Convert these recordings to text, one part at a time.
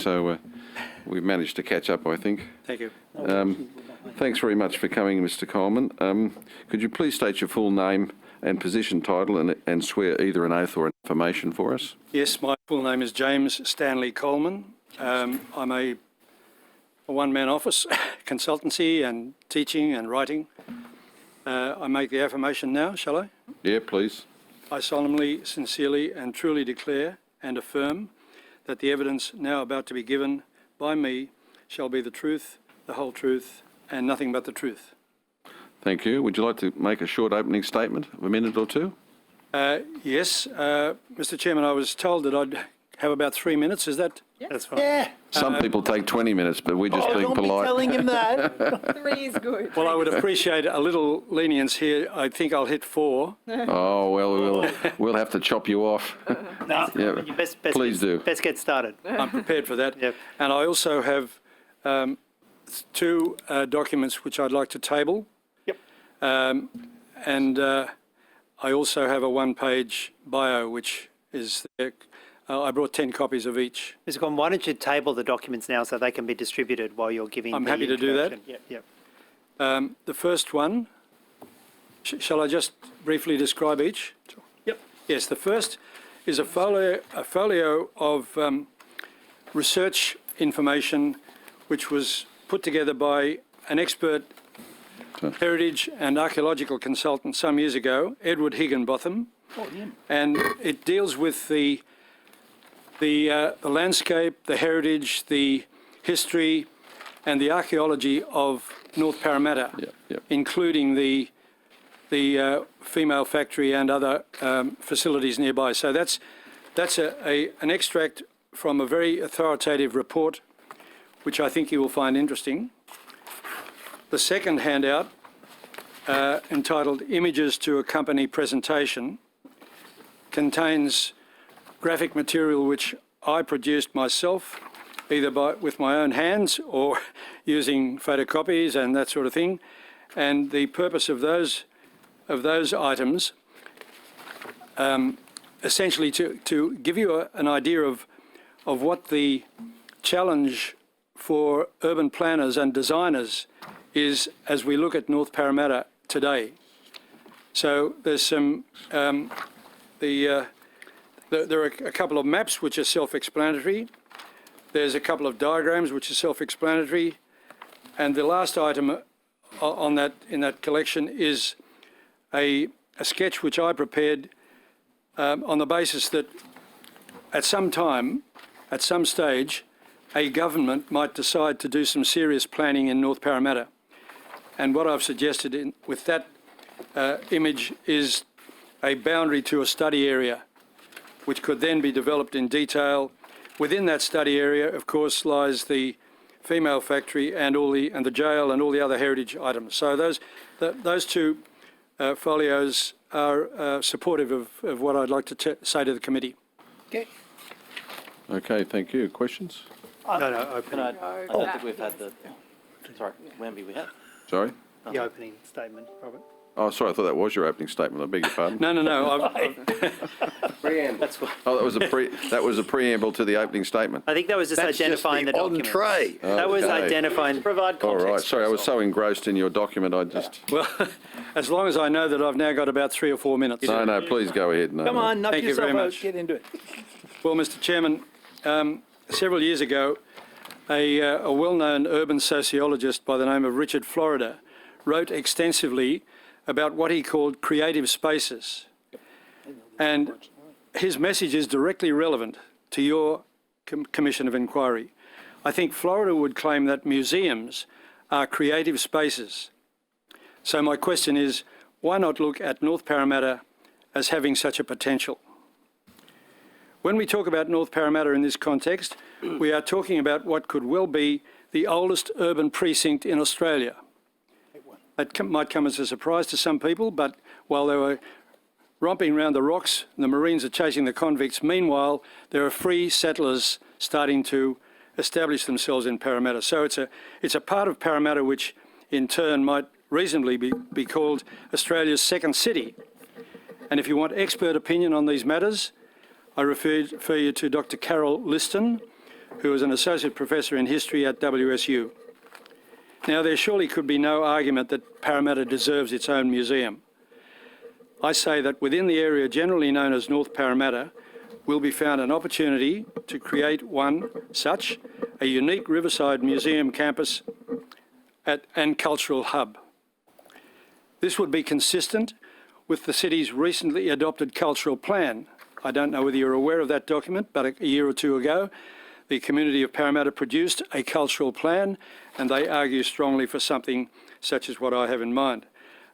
So we've managed to catch up, I think. Thank you. Thanks very much for coming, Mr. Colman. Could you please state your full name and position title and swear either an oath or affirmation for us? Yes, my full name is James Stanley Colman. I'm a one-man office, consultancy and teaching and writing. I make the affirmation now, shall I? Yeah, please. I solemnly, sincerely and truly declare and affirm that the evidence now about to be given by me shall be the truth, the whole truth, and nothing but the truth. Thank you. Would you like to make a short opening statement of a minute or two? Yes, Mr. Chairman, I was told that I'd have about 3 minutes. Is that? That's fine. Yeah. Some people take 20 minutes, but we're just being Don't polite. be telling him that. 3 is good. Well, I would appreciate a little lenience here. I think I'll hit 4. Oh, well, we'll have to chop you off. No. Yeah, You best please do. Best get started. I'm prepared for that. Yep. And I also have 2 documents which I'd like to table. Yep. And I also have a 1-page bio, which is there. I brought 10 copies of each. Mr. Colman, why don't you table the documents now so they can be distributed while you're giving I'm the happy to do that. introduction? Yep. The first one, shall I just briefly describe each? Yep. Yes, the first is a folio of research information which was put together by an expert heritage and archaeological consultant some years ago, Edward Higginbotham. And it deals with the landscape, the heritage, the history and the archaeology of North Parramatta, including the female factory and other facilities nearby. So that's an extract from a very authoritative report, which I think you will find interesting. The second handout, entitled Images to Accompany Presentation, contains graphic material which I produced myself, either with my own hands or using photocopies and that sort of thing. And the purpose of those items, essentially to give you an idea of what the challenge for urban planners and designers is as we look at North Parramatta today. So there's some, there are a couple of maps which are self-explanatory. There's a couple of diagrams which are self-explanatory. And the last item on that, in that collection is a sketch which I prepared on the basis that at some time, at some stage, a government might decide to do some serious planning in North Parramatta. And what I've suggested with that image is a boundary to a study area, which could then be developed in detail. Within that study area, of course, lies the female factory and the jail and all the other heritage items. So those 2 folios are supportive of what I'd like to say to the committee. Okay. Okay, thank you. Questions? No, open. I don't think we've had the... Sorry, Wemby, we have? Sorry? The opening statement, Robert. Oh, sorry, I thought that was your opening statement. I beg your pardon. No. Preamble. That's what... Oh, that was a preamble to the opening statement. I think that was just identifying the document. Entree. That was Okay. identifying. Provide All context. right. Sorry, I was so engrossed in your document, I just... Well, as long as I know that I've now got about 3 or 4 minutes. No, please go ahead. No, Come no. on, knock Thank you yourself very out. much. Get into it. Well, Mr. Chairman, several years ago, a well-known urban sociologist by the name of Richard Florida wrote extensively about what he called creative spaces. And his message is directly relevant to your Commission of Inquiry. I think Florida would claim that museums are creative spaces. So my question is, why not look at North Parramatta as having such a potential? When we talk about North Parramatta in this context, we are talking about what could well be the oldest urban precinct in Australia. That might come as a surprise to some people, but while they were romping around the rocks, the Marines are chasing the convicts. Meanwhile, there are free settlers starting to establish themselves in Parramatta. So it's a part of Parramatta which in turn might reasonably be called Australia's second city. And if you want expert opinion on these matters, I refer you to Dr. Carol Liston, who is an associate professor in history at WSU. Now, there surely could be no argument that Parramatta deserves its own museum. I say that within the area generally known as North Parramatta will be found an opportunity to create one such, a unique riverside museum campus and cultural hub. This would be consistent with the city's recently adopted cultural plan. I don't know whether you're aware of that document, but a year or two ago, the community of Parramatta produced a cultural plan, and they argue strongly for something such as what I have in mind.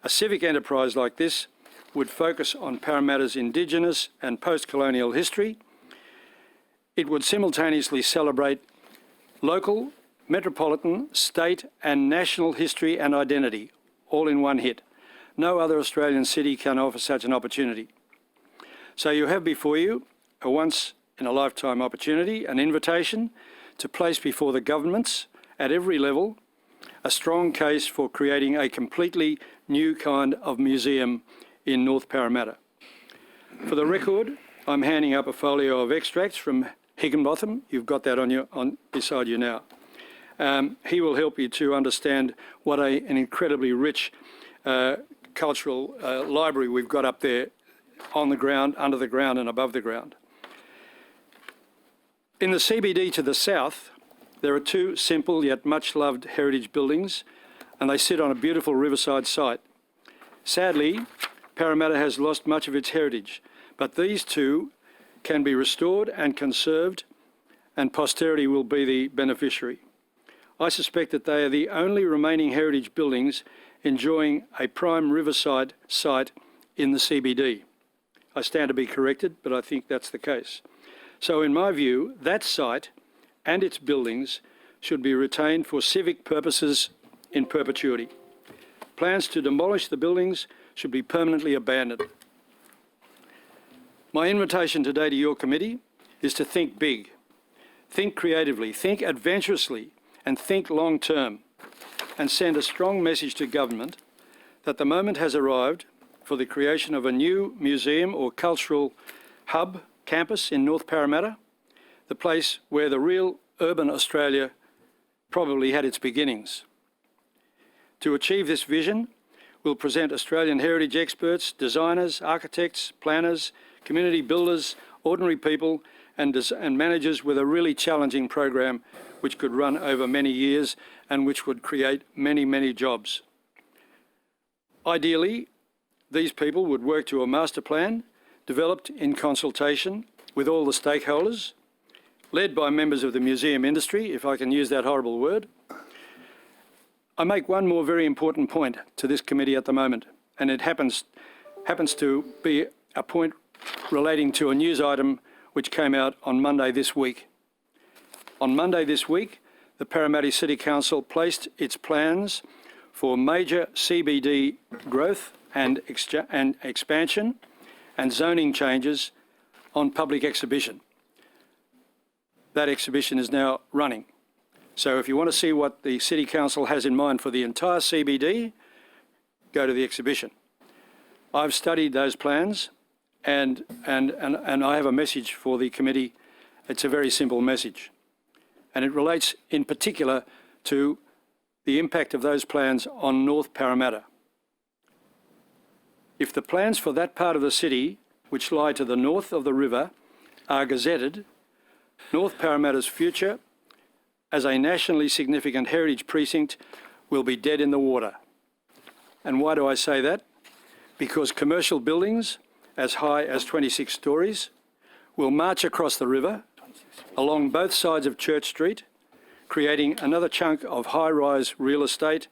A civic enterprise like this would focus on Parramatta's Indigenous and post-colonial history. It would simultaneously celebrate local, metropolitan, state and national history and identity, all in one hit. No other Australian city can offer such an opportunity. So you have before you a once-in-a-lifetime opportunity, an invitation to place before the governments at every level a strong case for creating a completely new kind of museum in North Parramatta. For the record, I'm handing up a folio of extracts from Mngmt. You've got that on beside you now. He will help you to understand what an incredibly rich cultural library we've got up there on the ground, under the ground and above the ground. In the CBD to the south, there are two simple yet much-loved heritage buildings, and they sit on a beautiful riverside site. Sadly, Parramatta has lost much of its heritage, but these two can be restored and conserved, and posterity will be the beneficiary. I suspect that they are the only remaining heritage buildings enjoying a prime riverside site in the CBD. I stand to be corrected, but I think that's the case. So in my view, that site and its buildings should be retained for civic purposes in perpetuity. Plans to demolish the buildings should be permanently abandoned. My invitation today to your committee is to think big, think creatively, think adventurously, and think long-term, and send a strong message to government that the moment has arrived for the creation of a new museum or cultural hub campus in North Parramatta, the place where the real urban Australia probably had its beginnings. To achieve this vision, we'll present Australian heritage experts, designers, architects, planners, community builders, ordinary people and managers with a really challenging program which could run over many years and which would create many, many jobs. Ideally, these people would work to a master plan developed in consultation with all the stakeholders, led by members of the museum industry, if I can use that horrible word. I make one more very important point to this committee at the moment, and it happens to be a point relating to a news item which came out on Monday this week. On Monday this week, the Parramatta City Council placed its plans for major CBD growth and expansion and zoning changes on public exhibition. That exhibition is now running. So if you want to see what the City Council has in mind for the entire CBD, go to the exhibition. I've studied those plans and I have a message for the committee. It's a very simple message. And it relates in particular to the impact of those plans on North Parramatta. If the plans for that part of the city, which lie to the north of the river, are gazetted, North Parramatta's future as a nationally significant heritage precinct will be dead in the water. And why do I say that? Because commercial buildings as high as 26 stories will march across the river along both sides of Church Street, creating another chunk of high-rise real estate,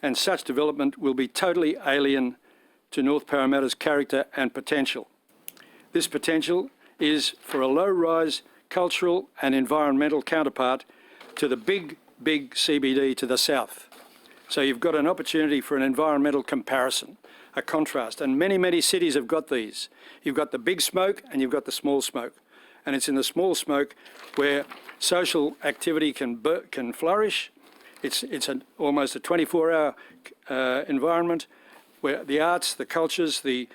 and such development will be totally alien to North Parramatta's character and potential. This potential is for a low-rise cultural and environmental counterpart to the big CBD to the south. So you've got an opportunity for an environmental comparison, a contrast, and many, many cities have got these. You've got the big smoke and you've got the small smoke. And it's in the small smoke where social activity can flourish. It's almost a 24-hour environment, where the arts, the cultures, the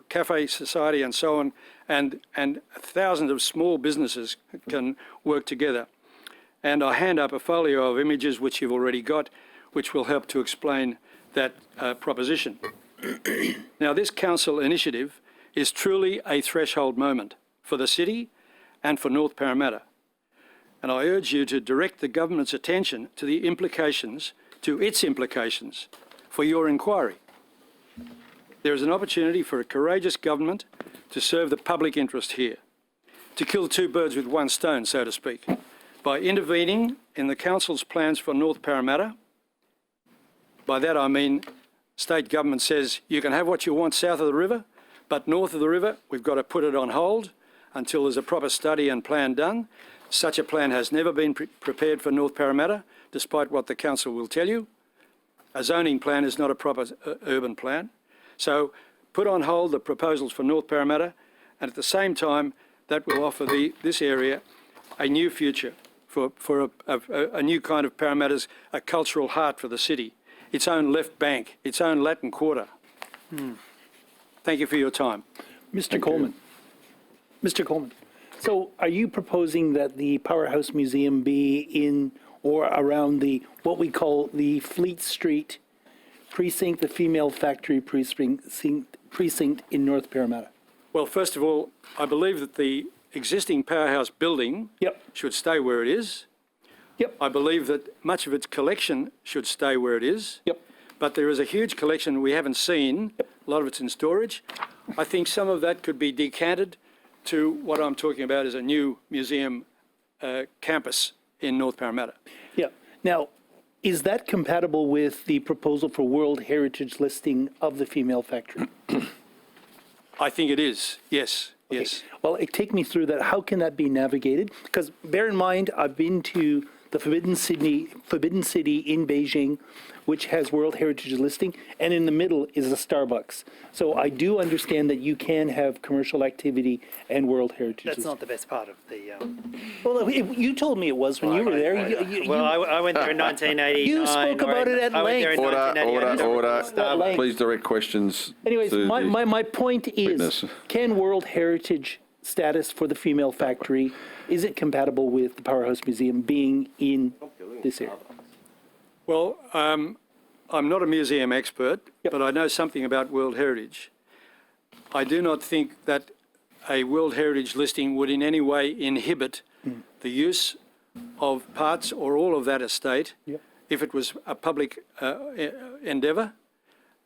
cafe society and so on, and thousands of small businesses can work together. And I hand up a folio of images which you've already got, which will help to explain that proposition. Now, this council initiative is truly a threshold moment for the city and for North Parramatta. And I urge you to direct the government's attention to its implications for your inquiry. There is an opportunity for a courageous government to serve the public interest here, to kill two birds with one stone, so to speak, by intervening in the council's plans for North Parramatta. By that I mean state government says you can have what you want south of the river, but north of the river we've got to put it on hold until there's a proper study and plan done. Such a plan has never been prepared for North Parramatta, despite what the council will tell you. A zoning plan is not a proper urban plan. So put on hold the proposals for North Parramatta, and at the same time that will offer this area a new future for a new kind of Parramatta's a cultural heart for the city, its own left bank, its own Latin Quarter. Thank you for your time. Mr. Colman. Mr. Colman, so are you proposing that the Powerhouse Museum be in or around what we call the Fleet Street precinct, the female factory precinct in North Parramatta? Well, first of all, I believe that the existing Powerhouse building should stay where it is. I believe that much of its collection should stay where it is. But there is a huge collection we haven't seen. A lot of it's in storage. I think some of that could be decanted to what I'm talking about is a new museum campus in North Parramatta. Now, is that compatible with the proposal for World Heritage listing of the female factory? I think it is, yes, yes. Well, take me through that. How can that be navigated? Because bear in mind, I've been to the Forbidden City in Beijing, which has World Heritage listing, and in the middle is a Starbucks. So I do understand that you can have commercial activity and World Heritage That's listing. not the best part of the... Well, you told me it was when you were there. I went there in 1989. You spoke about it at I went there in length. 1989. Order. Please direct questions. Anyways, to my point is, witness. can World Heritage status for the female factory, is it compatible with the Powerhouse Museum being in this area? Well, I'm not a museum expert, but I know something about World Heritage. I do not think that a World Heritage listing would in any way inhibit the use of parts or all of that estate if it was a public endeavour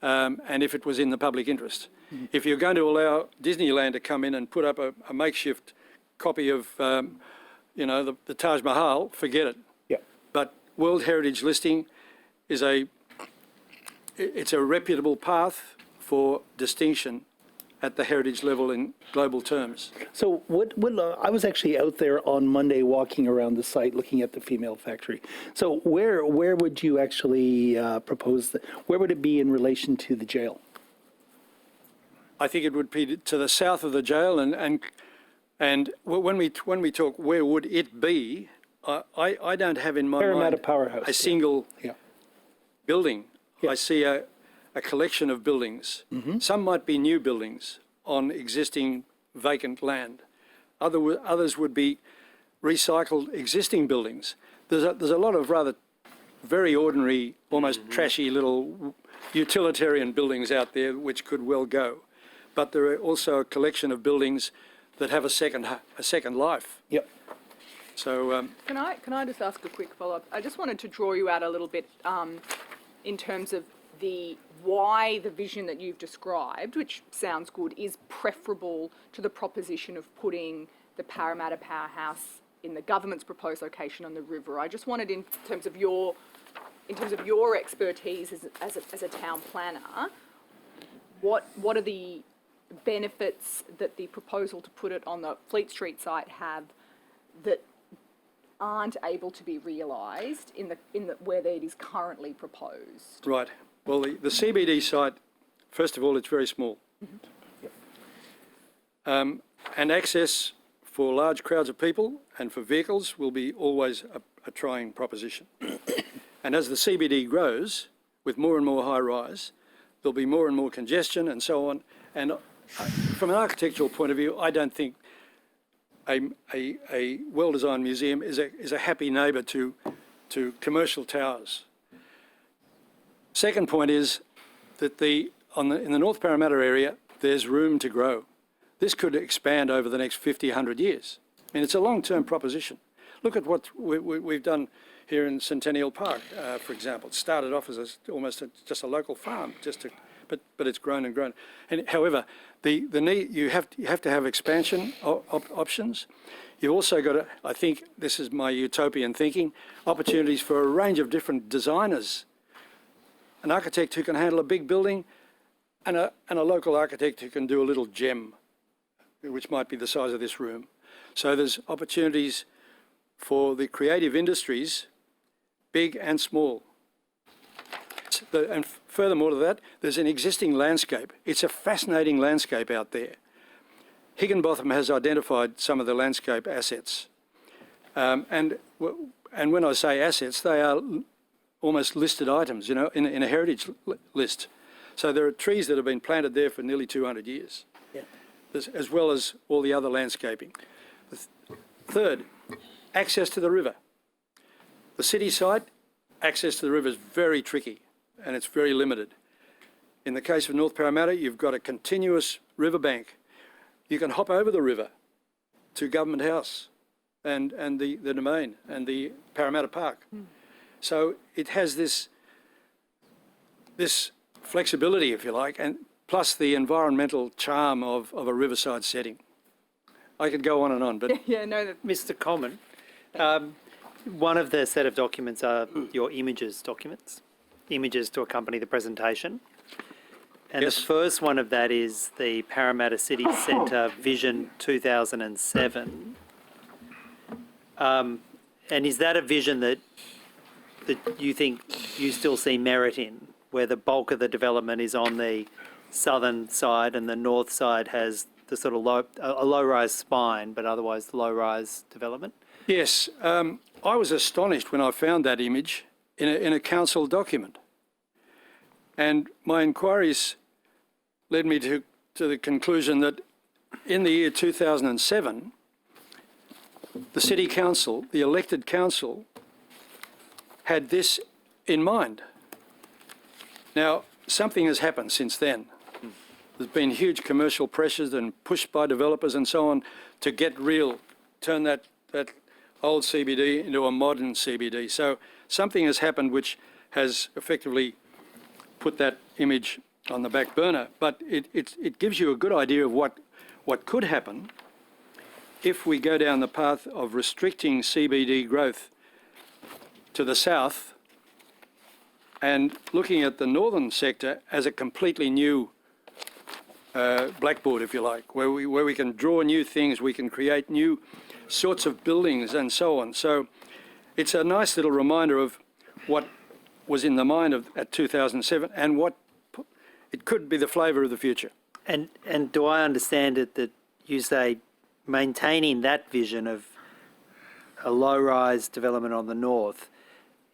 and if it was in the public interest. If you're going to allow Disneyland to come in and put up a makeshift copy of, the Taj Mahal, forget it. But World Heritage listing is it's a reputable path for distinction at the heritage level in global terms. So I was actually out there on Monday walking around the site looking at the female factory. So where would you actually propose where would it be in relation to the jail? I think it would be to the south of the jail, and when we talk where would it be, I don't have in my Parramatta mind Powerhouse, a single building. I see a collection of buildings. Some might be new buildings on existing vacant land. Others would be recycled existing buildings. There's a lot of rather very ordinary, almost trashy little utilitarian buildings out there which could well go. But there are also a collection of buildings that have a second life. So Can I just ask a quick follow-up? I just wanted to draw you out a little bit in terms of why the vision that you've described, which sounds good, is preferable to the proposition of putting the Parramatta Powerhouse in the government's proposed location on the river. I just wanted, in terms of your expertise as a town planner, what are the benefits that the proposal to put it on the Fleet Street site have that aren't able to be realised in the where it is currently proposed? right. Well, the CBD site, first of all, it's very small. And access for large crowds of people and for vehicles will be always a trying proposition. And as the CBD grows, with more and more high-rise, there'll be more and more congestion and so on. And from an architectural point of view, I don't think a well-designed museum is a happy neighbour to commercial towers. Second point is that in the North Parramatta area, there's room to grow. This could expand over the next 50, 100 years. I mean, it's a long-term proposition. Look at what we've done here in Centennial Park, for example. It started off as almost just a local farm, but it's grown and grown. And however, the need you have to have expansion options. You've also got to, I think this is my utopian thinking, opportunities for a range of different designers. An architect who can handle a big building, and a local architect who can do a little gem, which might be the size of this room. So there's opportunities for the creative industries, big and small. And furthermore to that, there's an existing landscape. It's a fascinating landscape out there. Higginbotham has identified some of the landscape assets. And when I say assets, they are almost listed items, you know, in a heritage list. So there are trees that have been planted there for nearly 200 years, as well as all the other landscaping. Third, access to the river. The city site, access to the river is very tricky and it's very limited. In the case of North Parramatta, you've got a continuous riverbank. You can hop over the river to Government House and the Domain and the Parramatta Park. So it has this flexibility, if you like, and plus the environmental charm of a riverside setting. I could go on and on, but Yeah, no, Mr. Colman, one of the set of documents are your images documents, images to accompany the presentation. And Yes. the first one of that is the Parramatta City Centre Vision 2007. And is that a vision that you think you still see merit in, where the bulk of the development is on the southern side and the north side has the sort of low-rise spine, but otherwise low-rise development? yes, I was astonished when I found that image in a council document. And my inquiries led me to the conclusion that in the year 2007, the City Council, the elected council, had this in mind. Now, something has happened since then. There's been huge commercial pressures and push by developers and so on to get real, turn that old CBD into a modern CBD. So something has happened which has effectively put that image on the back burner. But it gives you a good idea of what could happen if we go down the path of restricting CBD growth to the south and looking at the northern sector as a completely new blackboard, if you like, where we can draw new things, we can create new sorts of buildings and so on. So it's a nice little reminder of what was in the mind at 2007 and what it could be the flavour of the future. And do I understand it that you say maintaining that vision of a low-rise development on the north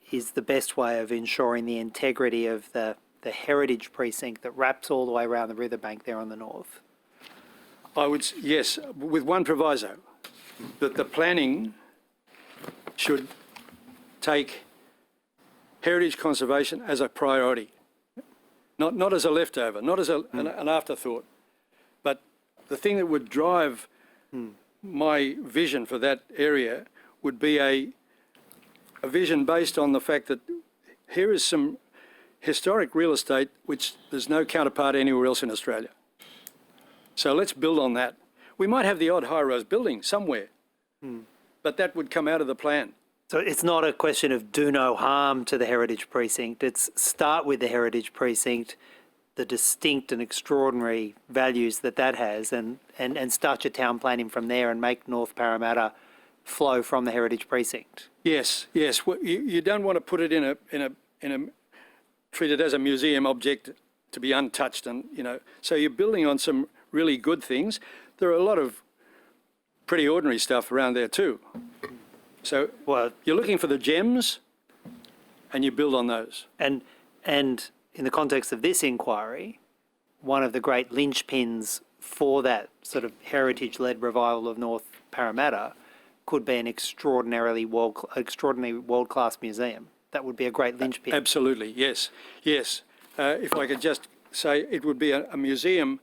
is the best way of ensuring the integrity of the heritage precinct that wraps all the way around the riverbank there on the north? Yes, with one proviso, that the planning should take heritage conservation as a priority, not as a leftover, not as an afterthought, but the thing that would drive my vision for that area would be a vision based on the fact that here is some historic real estate which there's no counterpart anywhere else in Australia. So let's build on that. We might have the odd high-rise building somewhere, but that would come out of the plan. So it's not a question of do no harm to the heritage precinct. It's start with the heritage precinct, the distinct and extraordinary values that has, and start your town planning from there and make North Parramatta flow from the heritage precinct. Yes. Well, you don't want to put it in a treat it as a museum object to be untouched, and so you're building on some really good things. There are a lot of pretty ordinary stuff around there too. So you're looking for the gems and you build on those. And in the context of this inquiry, one of the great linchpins for that sort of heritage-led revival of North Parramatta could be an extraordinary world-class museum. That would be a great linchpin. Absolutely, yes, yes. If I could just say, it would be a museum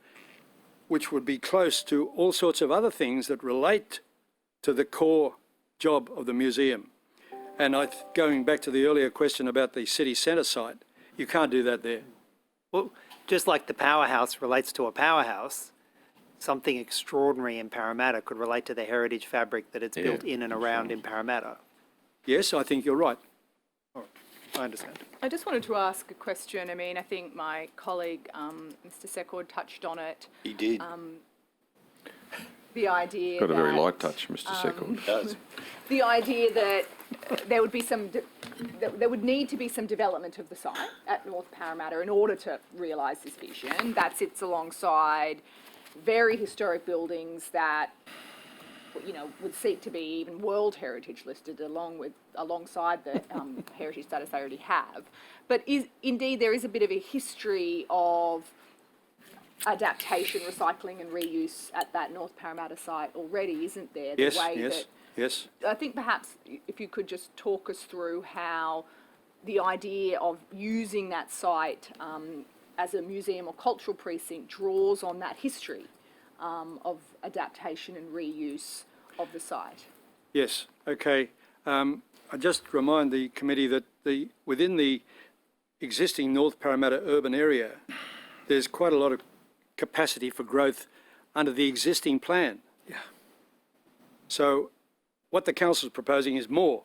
which would be close to all sorts of other things that relate to the core job of the museum. And going back to the earlier question about the city centre site, you can't do that there. Well, just like the powerhouse relates to a powerhouse, something extraordinary in Parramatta could relate to the heritage fabric that it's built in and around in Parramatta. Yes, I think you're right. I understand. I just wanted to ask a question. I mean, I think my colleague, Mr. Secord, touched on it. He did. The idea Got a very that- light touch, Mr. Secord. Does. The idea that there would be there would need to be some development of the site at North Parramatta in order to realise this vision. That sits alongside very historic buildings that, you know, would seek to be even World Heritage listed alongside the heritage status they already have. But indeed there is a bit of a history of adaptation, recycling and reuse at that North Parramatta site already, isn't there? The Yes, way yes, that, yes. I think perhaps if you could just talk us through how the idea of using that site as a museum or cultural precinct draws on that history of adaptation and reuse of the site. Yes, okay. I just remind the committee that within the existing North Parramatta urban area, there's quite a lot of capacity for growth under the existing plan. Yeah. So what the council is proposing is more,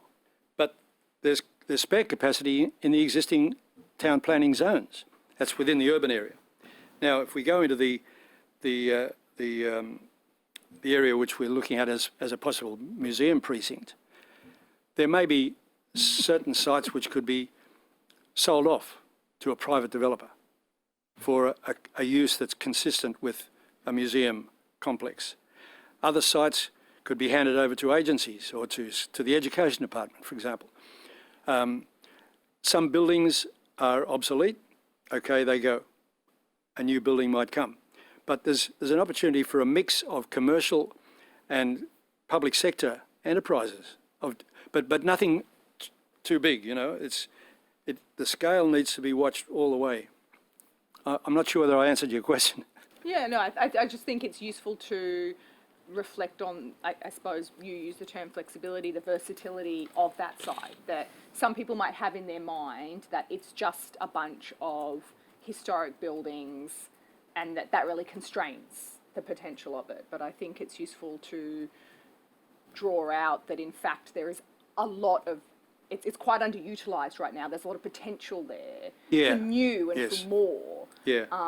but there's spare capacity in the existing town planning zones. That's within the urban area. Now, if we go into the area which we're looking at as a possible museum precinct, there may be certain sites which could be sold off to a private developer for a use that's consistent with a museum complex. Other sites could be handed over to agencies or to the education department, for example. Some buildings are obsolete. Okay, they go. A new building might come. But there's an opportunity for a mix of commercial and public sector enterprises, but nothing too big, you know. The scale needs to be watched all the way. I'm not sure whether I answered your question. Yeah, no, I just think it's useful to reflect on, I suppose you use the term flexibility, the versatility of that site, that some people might have in their mind that it's just a bunch of historic buildings and that really constrains the potential of it. But I think it's useful to draw out that in fact there is a lot of, it's quite underutilised right now. There's a lot of potential there for new and for more,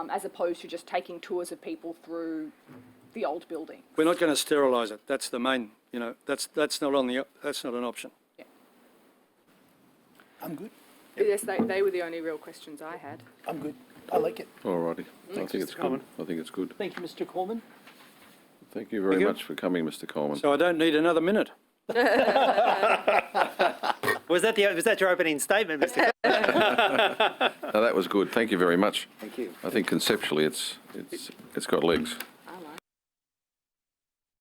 as opposed to just taking tours of people through the old building. We're not going to sterilise it. That's the main, you know, that's not an option. Yeah. I'm good. Yes, they were the only real questions I had. I'm good. I like it. All righty. I think it's Mr. good. Coleman. I think it's good. Thank you, Mr. Coleman. Thank you very you. much for coming, Mr. Coleman. So I don't need another minute. Was that your opening statement, Mr. No, that was good. Thank you very much. Thank you. I think conceptually it's got legs.